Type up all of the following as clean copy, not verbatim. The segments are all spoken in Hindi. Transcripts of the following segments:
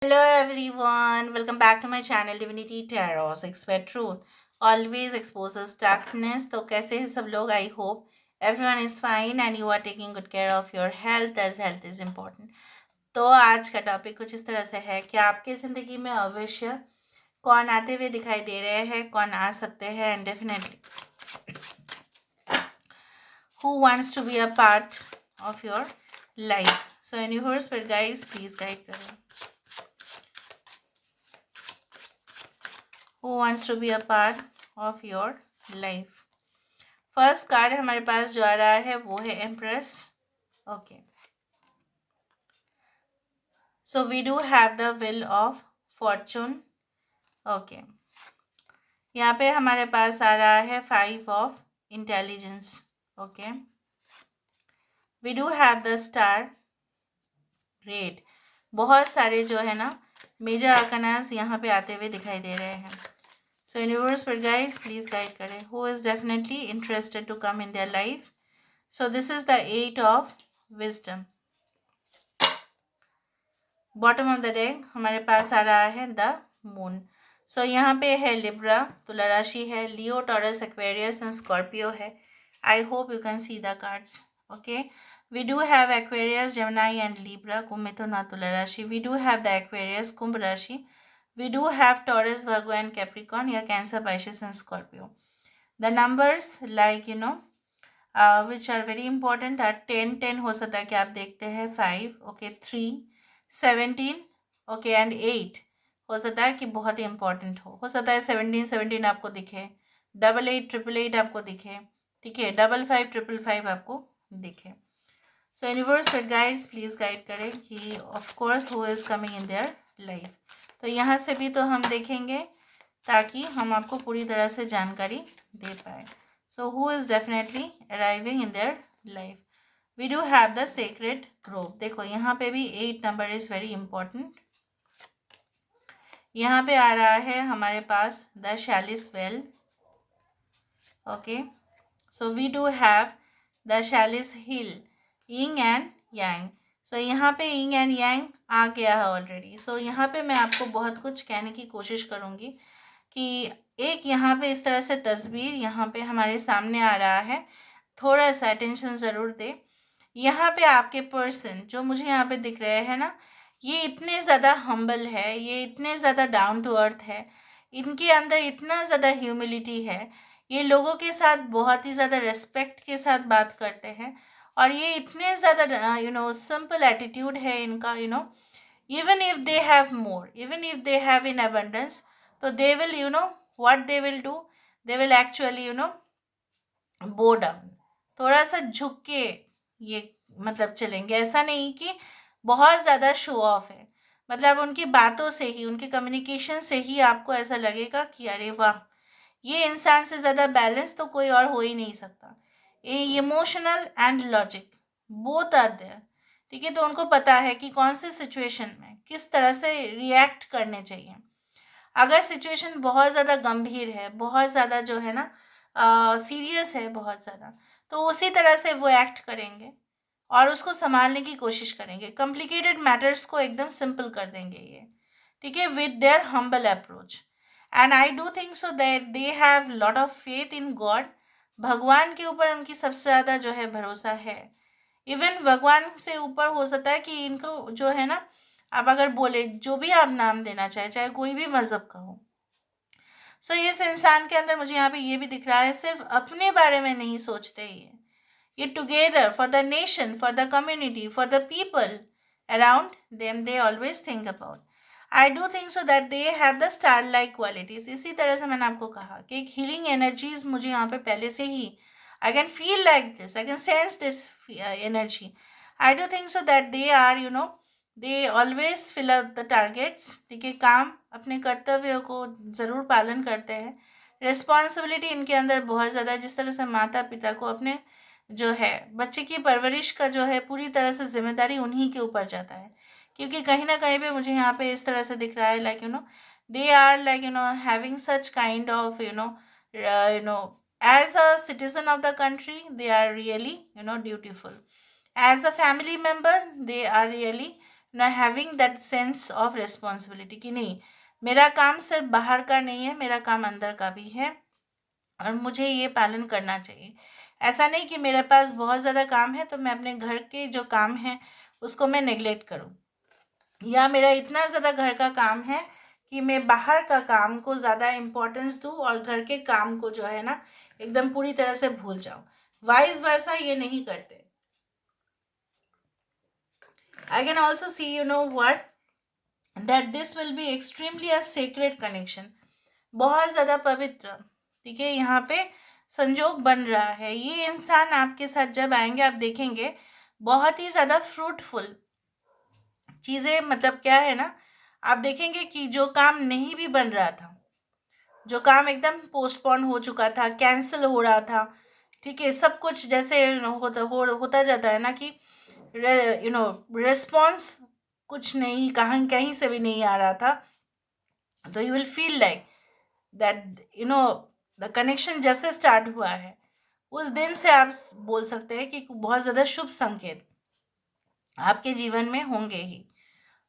Hello everyone, welcome back to my channel Divinity Tarot 6 Where Truth always exposes darkness. तो कैसे हैं सब लोग? I hope everyone is fine and you are taking good care of your health as health is important. तो आज का टॉपिक कुछ इस तरह से है कि आपकी ज़िंदगी में अवश्य कौन आते हुए दिखाई दे रहे हैं, कौन आ सकते हैं and definitely who wants to be a part of your life. So universe पर guys please guide करें. Who wants to be a part of your life? First card हमारे पास जो आ रहा है वो है empress. Okay, so we do have the wheel of fortune. Okay, यहाँ पे हमारे पास आ रहा है 5 of intelligence. Okay, we do have the star. Great, बहुत सारे जो है ना मेजर आर्कनास यहाँ पे आते हुए दिखाई दे रहे हैं. सो यूनिवर्स पर गाइड्स प्लीज गाइड करें. Who is definitely interested to come in their life. So this is the 8 of wisdom. Bottom of the deck हमारे पास आ रहा है द मून. सो यहाँ पे है लिब्रा, तुला राशि है, Leo, Taurus, Aquarius and Scorpio है. I hope you can see the cards. Okay, we do have Aquarius, Gemini and Libra, कुंभ, मिथुन और तुला राशि. We do have the Aquarius, कुंभ राशि. We do have Taurus, Virgo and Capricorn या Cancer, Pisces and Scorpio. The numbers like which are very important are 10 हो सकता है कि आप देखते हैं, 5, ओके, 3, 17, ओके एंड 8 हो सकता है कि बहुत ही इंपॉर्टेंट हो सकता है 17 आपको दिखे, 88 आपको दिखे, ठीक है, 55 555 आपको दिखे. सो यूनिवर्स फिर गाइड्स प्लीज गाइड करें कि of course who is coming in their life. तो यहाँ से भी तो हम देखेंगे ताकि हम आपको पूरी तरह से जानकारी दे पाए. So who is definitely arriving in their life? We do have the sacred grove. देखो यहाँ पे भी 8 नंबर इज वेरी इंपॉर्टेंट. यहाँ पे आ रहा है हमारे पास the Chalice Well. Okay, so we do have the Chalice Hill, yin and yang. So यहाँ पे यिंग एंड यांग आ गया है ऑलरेडी. सो यहाँ पे मैं आपको बहुत कुछ कहने की कोशिश करूँगी कि एक यहाँ पे इस तरह से तस्वीर यहाँ पे हमारे सामने आ रहा है. थोड़ा सा अटेंशन ज़रूर दे. यहाँ पे आपके पर्सन जो मुझे यहाँ पे दिख रहे हैं ना, ये इतने ज़्यादा हम्बल है, ये इतने ज़्यादा डाउन टू अर्थ है, इनके अंदर इतना ज़्यादा ह्यूमिलिटी है, ये लोगों के साथ बहुत ही ज़्यादा रिस्पेक्ट के साथ बात करते हैं और ये इतने ज़्यादा सिंपल एटीट्यूड है इनका. even if they have more, even if they have in abundance, so they will, what they will do, they will actually, bow down. थोड़ा सा झुक के ये मतलब चलेंगे. ऐसा नहीं कि बहुत ज़्यादा शो ऑफ है. मतलब उनकी बातों से ही, उनके कम्युनिकेशन से ही आपको ऐसा लगेगा कि अरे वाह, ये इंसान से ज़्यादा बैलेंस तो कोई और हो ही नहीं सकता. Emotional and logic both are there. ठीक है, तो उनको पता है कि कौन से सिचुएशन में किस तरह से रिएक्ट करने चाहिए. अगर सिचुएशन बहुत ज़्यादा गंभीर है, बहुत ज़्यादा जो है ना सीरियस है, बहुत ज़्यादा, तो उसी तरह से वो एक्ट करेंगे और उसको संभालने की कोशिश करेंगे. कॉम्प्लिकेटेड मैटर्स को एकदम सिंपल कर देंगे ये. ठीक है, with their humble approach. And I do think so that they have lot of faith in God. भगवान के ऊपर उनकी सबसे ज़्यादा जो है भरोसा है. इवन भगवान से ऊपर हो सकता है कि इनको जो है ना, आप अगर बोले जो भी आप नाम देना चाहे, चाहे कोई भी मज़हब का हो. सो इस इंसान के अंदर मुझे यहाँ पे ये भी दिख रहा है, सिर्फ अपने बारे में नहीं सोचते ये together for the nation, for the community, for the people around them they always think about. I do think so that they have the star like qualities. इसी तरह से मैंने आपको कहा कि एक हीलिंग एनर्जीज मुझे यहाँ पे पहले से ही, I can feel like this, I can sense this energy. I do think so that they are they always fill up the targets. ठीक है, काम अपने कर्तव्यों को ज़रूर पालन करते हैं. रिस्पॉन्सिबिलिटी इनके अंदर बहुत ज़्यादा है. जिस तरह से माता पिता को अपने जो है बच्चे की परवरिश का जो है पूरी तरह से जिम्मेदारी उन्हीं के ऊपर जाता है. क्योंकि कहीं ना कहीं पे मुझे यहाँ पे इस तरह से दिख रहा है like they are like having such kind of as a citizen of the country they are really dutiful. As a family member they are really ना having that sense of responsibility कि नहीं, मेरा काम सिर्फ बाहर का नहीं है, मेरा काम अंदर का भी है और मुझे ये पालन करना चाहिए। ऐसा नहीं कि मेरे पास बहुत ज़्यादा काम है तो मैं अपने घर के जो काम हैं उसको मैं नेग्लेक्ट करूँ, या मेरा इतना ज़्यादा घर का काम है कि मैं बाहर का काम को ज़्यादा इम्पोर्टेंस दूँ और घर के काम को जो है ना एकदम पूरी तरह से भूल जाऊँ। वाइस वर्सा ये नहीं करते। आई can also see what that this will be extremely a sacred connection, बहुत ज़्यादा पवित्र, ठीक है, यहाँ पे संजोग बन रहा है। ये इंसान आपके साथ जब आएंगे आप देखेंगे बहुत ही ज़्यादा फ्रूटफुल चीज़ें, मतलब क्या है ना, आप देखेंगे कि जो काम नहीं भी बन रहा था, जो काम एकदम पोस्टपोन हो चुका था, कैंसिल हो रहा था, ठीक है, सब कुछ जैसे होता जाता है ना कि रिस्पॉन्स कुछ नहीं, कहीं कहीं से भी नहीं आ रहा था, तो you will feel like that the connection जब से स्टार्ट हुआ है उस दिन से आप बोल सकते हैं कि बहुत ज़्यादा शुभ संकेत आपके जीवन में होंगे ही,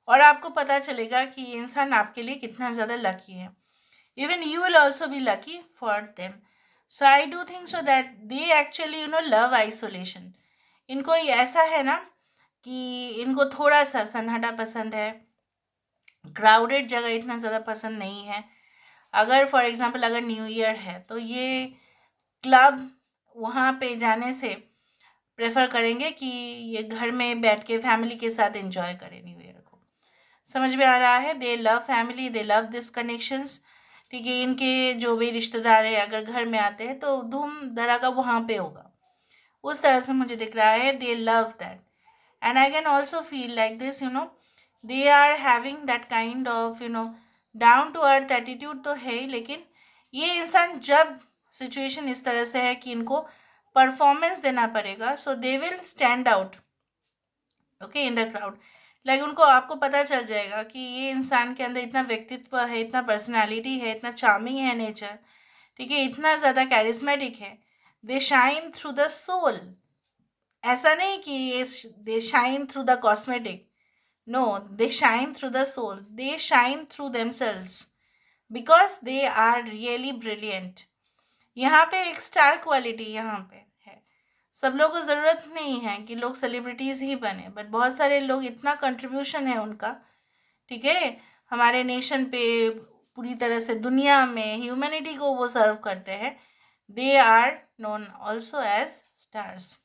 और आपको पता चलेगा कि ये इंसान आपके लिए कितना ज़्यादा लकी है। Even you will also be lucky for them. So I do think so that they actually love isolation. इनको ये ऐसा है ना कि इनको थोड़ा सा सन्नाटा पसंद है, क्राउडेड जगह इतना ज़्यादा पसंद नहीं है। अगर फॉर एग्जांपल अगर न्यू ईयर है तो ये क्लब वहाँ पे जाने से प्रेफर करेंगे कि ये घर में बैठ के फैमिली के साथ एंजॉय करें न्यू ईयर को। समझ में आ रहा है? They love family, they love this connections, ठीक है। इनके जो भी रिश्तेदार है अगर घर में आते हैं तो धूम धड़ाका वहाँ पे होगा, उस तरह से मुझे दिख रहा है। They love that and I can also feel like this they are having that kind of down to earth attitude तो है ही, लेकिन ये इंसान जब सिचुएशन इस तरह से है कि इनको परफॉर्मेंस देना पड़ेगा, so they will stand out okay in the crowd. Like उनको, आपको पता चल जाएगा कि ये इंसान के अंदर इतना व्यक्तित्व है, इतना पर्सनालिटी है, इतना चार्मिंग है नेचर, ठीक है, इतना ज़्यादा कैरिस्मेटिक है। They shine through the soul. ऐसा नहीं कि ये they shine through the cosmetic, no, they shine through the soul, they shine through themselves because they are really brilliant. यहाँ पे एक स्टार क्वालिटी यहाँ पे है। सब लोगों को ज़रूरत नहीं है कि लोग सेलिब्रिटीज़ ही बने, बट बहुत सारे लोग, इतना कंट्रीब्यूशन है उनका, ठीक है, हमारे नेशन पे, पूरी तरह से दुनिया में ह्यूमैनिटी को वो सर्व करते हैं। They are known also as stars.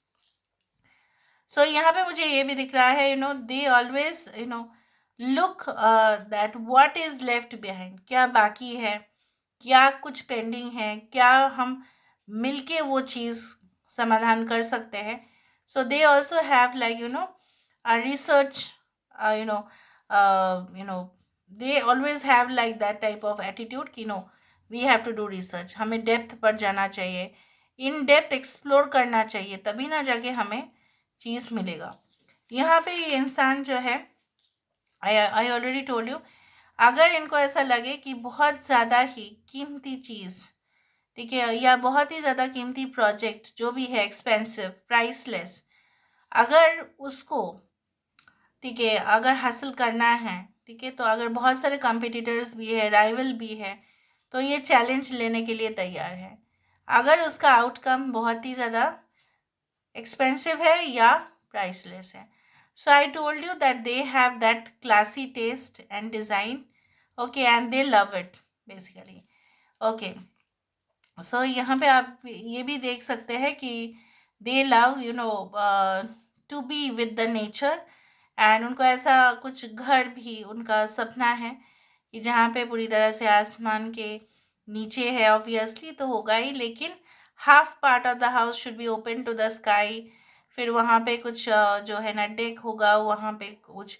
So यहाँ पे मुझे ये भी दिख रहा है, they always look that what is left behind, क्या बाकी है, क्या कुछ पेंडिंग है, क्या हम मिलके वो चीज़ समाधान कर सकते हैं। So they also have like research, you know they always have like that type of attitude कि no, we have to do research, हमें डेप्थ पर जाना चाहिए, इन डेप्थ एक्सप्लोर करना चाहिए, तभी ना जाके हमें चीज़ मिलेगा। यहाँ पे ये इंसान जो है, आई ऑलरेडी टोल्ड यू, अगर इनको ऐसा लगे कि बहुत ज़्यादा ही कीमती चीज़, ठीक है, या बहुत ही ज़्यादा कीमती प्रोजेक्ट जो भी है, एक्सपेंसिव, प्राइसलेस, अगर उसको, ठीक है, अगर हासिल करना है, ठीक है, तो अगर बहुत सारे कंपटीटर्स भी है, राइवल भी है, तो ये चैलेंज लेने के लिए तैयार है, अगर उसका आउटकम बहुत ही ज़्यादा एक्सपेंसिव है या प्राइसलेस है। So I told you that they have that classy taste and design, okay, and they love it basically, okay. So यहाँ पे आप ये भी देख सकते हैं कि they love to be with the nature, and उनको ऐसा कुछ घर भी उनका सपना है कि जहाँ पे पूरी तरह से आसमान के नीचे है, ऑब्वियसली तो होगा ही, लेकिन half part of the house should be open to the sky. फिर वहाँ पे कुछ जो है ना डेक होगा, वहाँ पे कुछ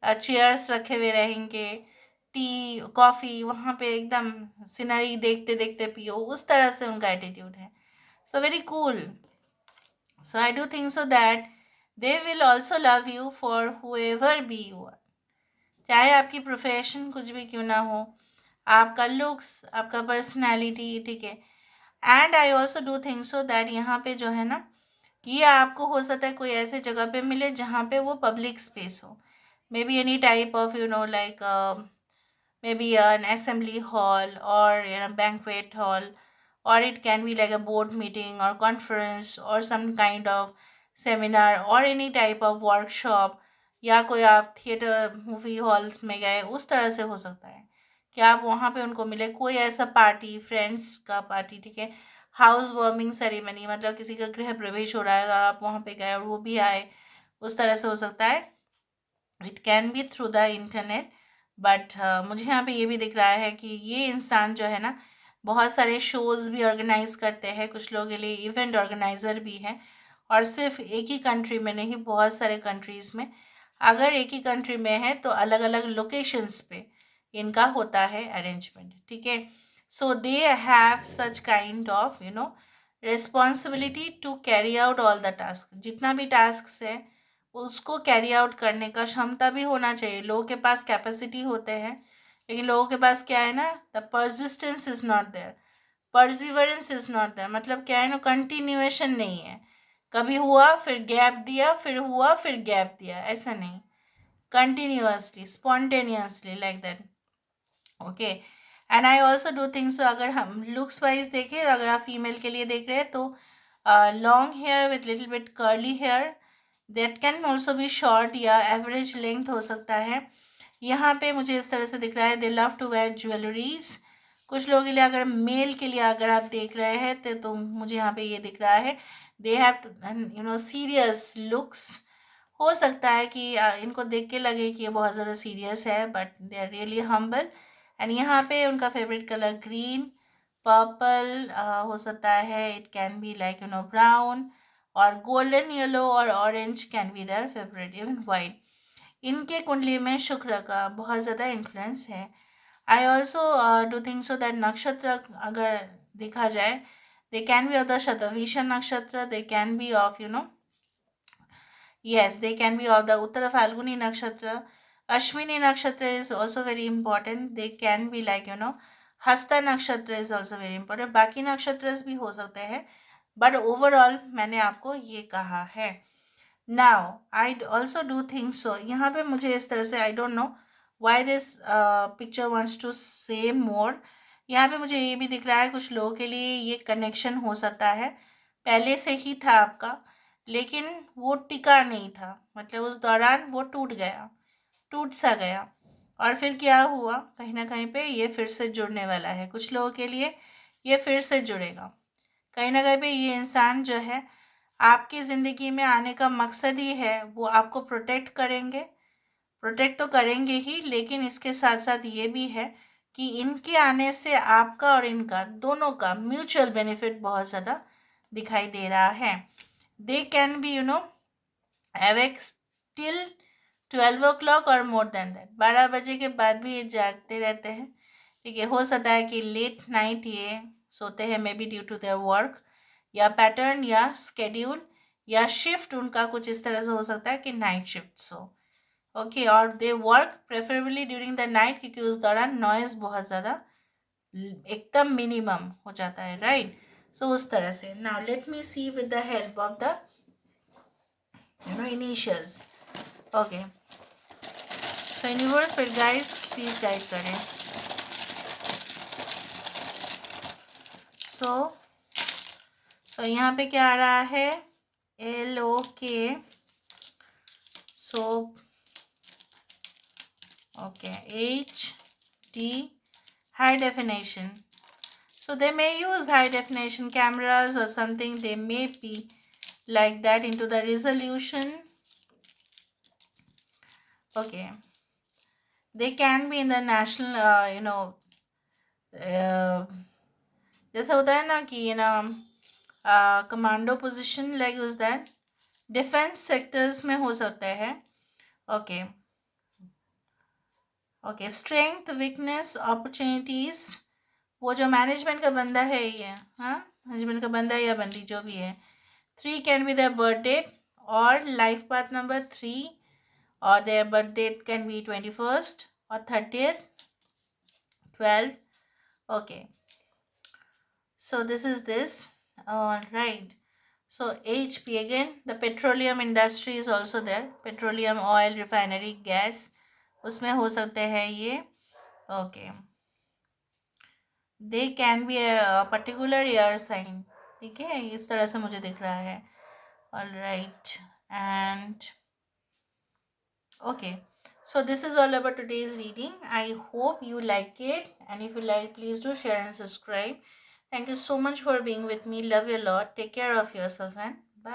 चेयर्स रखे हुए रहेंगे, टी कॉफ़ी वहाँ पे एकदम सीनरी देखते देखते पियो, उस तरह से उनका एटीट्यूड है। So very cool. So I do think so that they will also love you for whoever be you are, चाहे आपकी प्रोफेशन कुछ भी क्यों ना हो, आपका लुक्स, आपका पर्सनैलिटी, ठीक है। And I also do think so that यहाँ पे जो है ना, ये आपको हो सकता है कोई ऐसे जगह पे मिले जहाँ पे वो पब्लिक स्पेस हो, maybe any type of, like maybe an assembly hall or banquet hall, or it can be like a board meeting or conference or some kind of seminar or any type of workshop, या कोई आप थिएटर मूवी हॉल्स में गए उस तरह से हो सकता है कि आप वहाँ पे उनको मिले, कोई ऐसा पार्टी, फ्रेंड्स का पार्टी, ठीक है, हाउस वार्मिंग सेरेमनी, मतलब किसी का गृह प्रवेश हो रहा है और आप वहाँ पे गए और वो भी आए, उस तरह से हो सकता है। It can B through the internet, but मुझे यहाँ पे ये भी दिख रहा है कि ये इंसान जो है ना, बहुत सारे शोज़ भी ऑर्गेनाइज करते हैं, कुछ लोगों के लिए इवेंट ऑर्गेनाइज़र भी हैं, और सिर्फ एक ही कंट्री में नहीं, बहुत सारे कंट्रीज़ में। अगर एक ही कंट्री में है तो अलग अलग लोकेशंस पे इनका होता है अरेंजमेंट, ठीक है। So they have such kind of responsibility to carry out all the task, जितना भी टास्क है उसको कैरी आउट करने का क्षमता भी होना चाहिए। लोगों के पास कैपेसिटी होते हैं, लेकिन लोगों के पास क्या है ना, the persistence is not there, perseverance is not there, मतलब क्या है ना, कंटिन्यूएशन नहीं है। कभी हुआ फिर गैप दिया, फिर हुआ फिर गैप दिया, ऐसा नहीं, continuously spontaneously like that. Okay, and I also do think सो। अगर हम लुक्स वाइज देखें, अगर आप फीमेल के लिए देख रहे हैं तो long hair with little bit curly hair, that can also be short या एवरेज लेंथ हो सकता है। यहाँ पे मुझे इस तरह से दिख रहा है, they love to wear jewelleries. कुछ लोगों के लिए, अगर मेल के लिए अगर आप देख रहे हैं तो मुझे यहाँ पे ये दिख रहा है, दे हैव सीरियस लुक्स। हो सकता है कि इनको देख के लगे कि ये बहुत ज़्यादा सीरियस है, but they are really humble. And यहाँ पे उनका फेवरेट कलर ग्रीन, पर्पल हो सकता है, it can be like brown, और गोल्डन येलो और orange can be their favourite, even white. इनके कुंडली में शुक्र का बहुत ज़्यादा इन्फ्लुएंस है। I also do think so that नक्षत्र अगर देखा जाए, they can be of the Shatabhisha नक्षत्र, they can be of yes, they can be of the Uttara Falguni Nakshatra. Ashwini Nakshatra is also very important. They can be like, Hasta Nakshatra is also very important. बाकी नक्षत्र भी हो सकते हैं, but overall मैंने आपको ये कहा है। Now, I also do think so. यहाँ पे मुझे इस तरह से, I don't know why this picture wants to say more. यहाँ पे मुझे ये भी दिख रहा है, कुछ लोगों के लिए ये कनेक्शन हो सकता है पहले से ही था आपका, लेकिन वो टिका नहीं था, मतलब उस दौरान वो टूट गया, टूट सा गया, और फिर क्या हुआ, कहीं ना कहीं पे ये फिर से जुड़ने वाला है। कुछ लोगों के लिए ये फिर से जुड़ेगा, कहीं ना कहीं पे ये इंसान जो है आपकी ज़िंदगी में आने का मकसद ही है, वो आपको प्रोटेक्ट करेंगे, प्रोटेक्ट तो करेंगे ही, लेकिन इसके साथ साथ ये भी है कि इनके आने से आपका और इनका दोनों का म्यूचुअल बेनिफिट बहुत ज़्यादा दिखाई दे रहा है। दे can be awake till 12 o'clock और मोर देन दैट, 12 बजे के बाद भी ये जागते रहते हैं, ठीक है। हो सकता है कि लेट नाइट ये सोते हैं, maybe due to their work या पैटर्न या स्केड्यूल या शिफ्ट उनका कुछ इस तरह से हो सकता है कि नाइट शिफ्ट हो, ओके। और they work preferably during the night, क्योंकि उस दौरान नॉइज़ बहुत ज़्यादा एकदम मिनिमम हो जाता है, राइट। सो उस तरह से। Now let me see with the help of the initials, okay. So universe फिर गाइस प्लीज गाइड करें। सो यहाँ पे क्या आ रहा है, LOK, so okay, HD high definition. So they may use high definition cameras or something, they may be like that into the resolution, okay. They can be in the national जैसे होता है ना कि commando position, like use that defence sectors में हो सकते हैं, okay. Okay, strength, weakness, opportunities, वो जो मैनेजमेंट का बंदा है ये, हाँ, मैनेजमेंट का बंदा या बंदी जो भी है। 3 can be their birth date और लाइफ पाथ नंबर 3, और their birth date can be 21st or 30th, 12th, okay. So this is this, all right. So HP again, the petroleum industry is also there. Petroleum, oil, refinery, gas, उसमें हो सकते हैं ये. Okay. They can be a particular year sign. ठीक है, इस तरह से मुझे दिख रहा है. All right. And okay. So this is all about today's reading. I hope you like it. And if you like, please do share and subscribe. Thank you so much for being with me. Love you a lot. Take care of yourself and